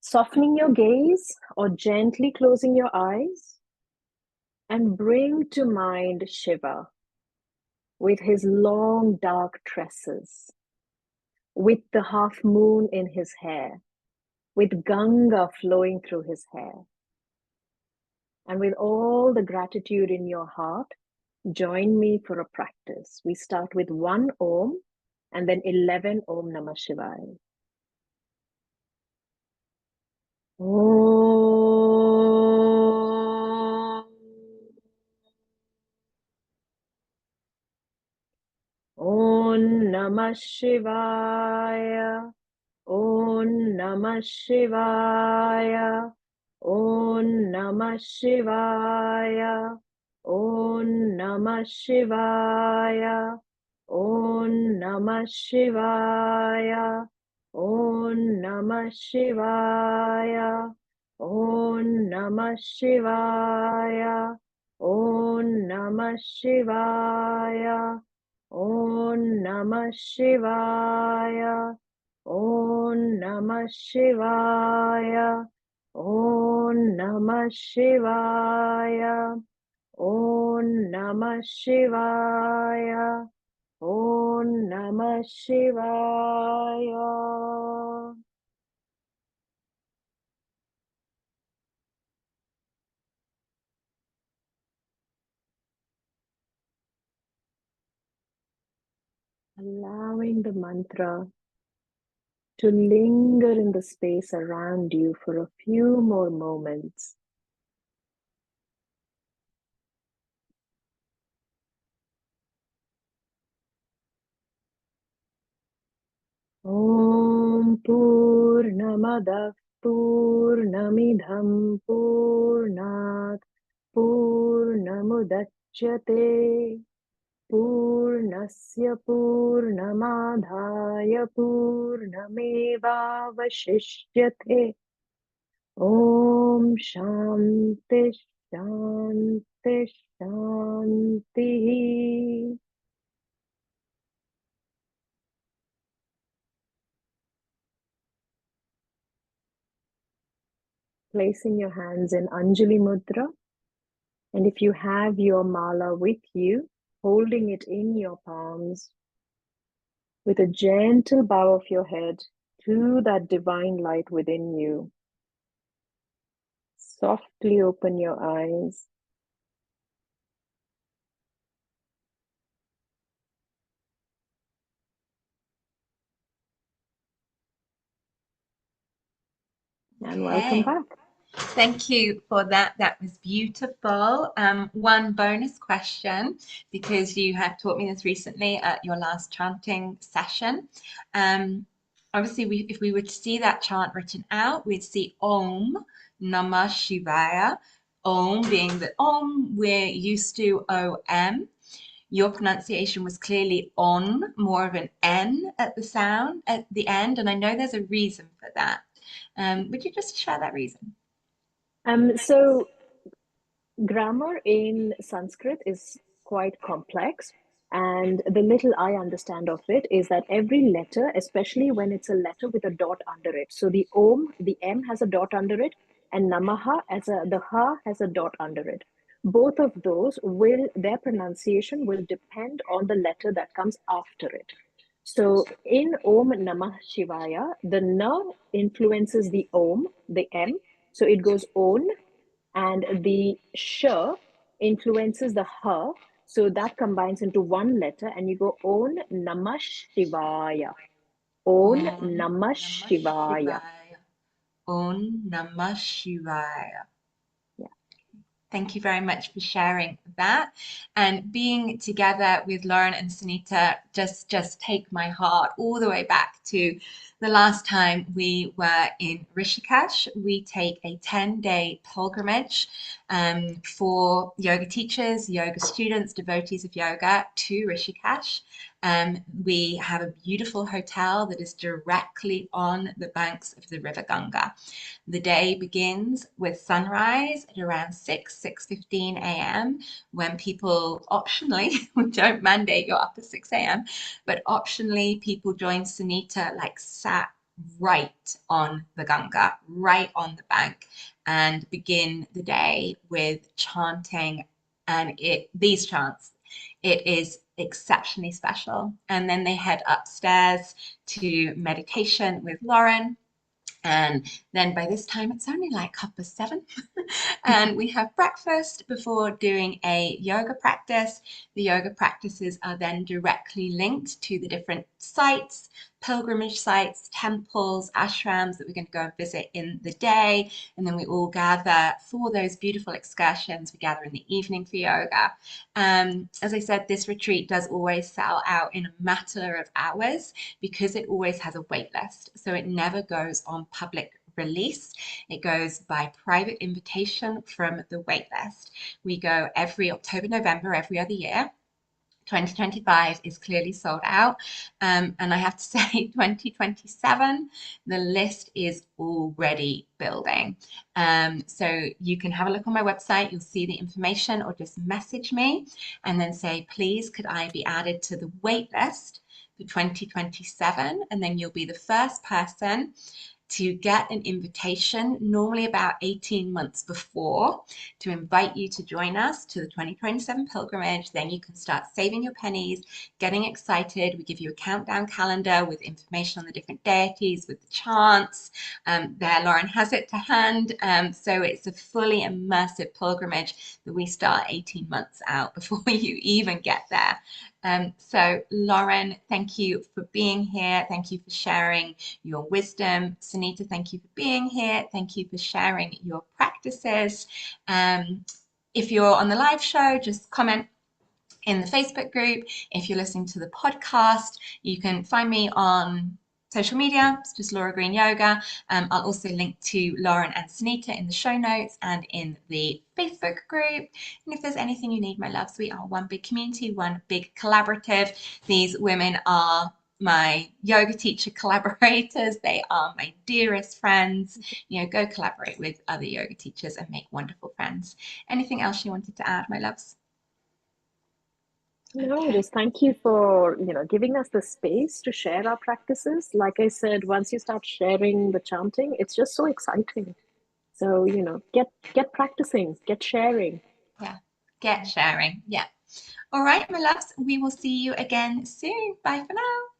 Speaker 2: Softening your gaze or gently closing your eyes, and bring to mind Shiva with his long dark tresses, with the half moon in his hair, with Ganga flowing through his hair. And with all the gratitude in your heart, join me for a practice. We start with 1 Om and then 11 Om Namah Shivaya. Om Namah Shivaya. Om Namah Shivaya. Om Namah Shivaya. Om Namah Shivaya. Om Namah Shivaya. Om Namah Shivaya. Om Namah Shivaya. Om Namah Shivaya. Om Namah Shivaya. Om Namah Shivaya. Om Namah Shivaya. Om Namah Shivaya. Om Namah Shivaya. Allowing the mantra to linger in the space around you for a few more moments. Om Purnamadah Purnamidham Purnat Purnamudachyate Purnasya Purnamadhaya Purnamevavashishyate. Om Shanti Shanti, Shanti. Placing your hands in Anjali Mudra. And if you have your mala with you, holding it in your palms, with a gentle bow of your head to that divine light within you. Softly open your eyes. And welcome
Speaker 1: Okay.
Speaker 2: back.
Speaker 1: Thank you for that. That was beautiful. One bonus question, because you have taught me this recently at your last chanting session. Obviously, if we were to see that chant written out, we'd see Om Namah Shivaya. Om being the Om we're used to, OM. Your pronunciation was clearly on, more of an N at the sound at the end, and I know there's a reason for that. Would you just share that reason?
Speaker 2: So grammar in Sanskrit is quite complex. And the little I understand of it is that every letter, especially when it's a letter with a dot under it. So the Om, the M has a dot under it, and Namaha the Ha has a dot under it. Both of those their pronunciation will depend on the letter that comes after it. So in Om Namah Shivaya, the Na influences the Om, the M. So it goes On, and the sh influences the ha, so that combines into one letter, and you go on Namah Shivaya. On
Speaker 1: Om
Speaker 2: Namah
Speaker 1: Namah
Speaker 2: Shivaya.
Speaker 1: Shivaya. Om Namah Shivaya.
Speaker 2: Yeah.
Speaker 1: Thank you very much for sharing that. And being together with Lauren and Sunita just take my heart all the way back to the last time we were in Rishikesh. We take a 10-day pilgrimage for yoga teachers, yoga students, devotees of yoga to Rishikesh. We have a beautiful hotel that is directly on the banks of the River Ganga. The day begins with sunrise at around 6:15 a.m. when people optionally, we don't mandate you're up at 6 a.m., but optionally people join Sunita like sat right on the Ganga, right on the bank, and begin the day with chanting. And these chants, it is exceptionally special. And then they head upstairs to meditation with Lauren. And then by this time, it's only like 7:30. And we have breakfast before doing a yoga practice. The yoga practices are then directly linked to the different sites, pilgrimage sites, temples, ashrams that we're going to go and visit in the day. And then we all gather for those beautiful excursions. We gather in the evening for yoga. As I said, this retreat does always sell out in a matter of hours because it always has a wait list. So it never goes on public release. It goes by private invitation from the waitlist. We go every October, November, every other year. 2025 is clearly sold out. And I have to say, 2027, the list is already building. So you can have a look on my website, you'll see the information, or just message me and then say, please, could I be added to the wait list for 2027? And then you'll be the first person to get an invitation, normally about 18 months before, to invite you to join us to the 2027 pilgrimage. Then you can start saving your pennies, getting excited. We give you a countdown calendar with information on the different deities, with the chants. There, Lauren has it to hand. So it's a fully immersive pilgrimage that we start 18 months out before you even get there. So Lauren, thank you for being here. Thank you for sharing your wisdom. Sunita, thank you for being here. Thank you for sharing your practices. If you're on the live show, just comment in the Facebook group. If you're listening to the podcast, you can find me on social media. It's just Laura Green Yoga. I'll also link to Lauren and Sunita in the show notes and in the Facebook group. And if there's anything you need, my loves, we are one big community, one big collaborative. These women are my yoga teacher collaborators. They are my dearest friends. Go collaborate with other yoga teachers and make wonderful friends. Anything else you wanted to add, my loves?
Speaker 2: No,
Speaker 1: Okay.
Speaker 2: just thank you for, giving us the space to share our practices. Like I said, once you start sharing the chanting, it's just so exciting. So, get practicing, get sharing.
Speaker 1: Yeah, get sharing. Yeah. All right, my loves, we will see you again soon. Bye for now.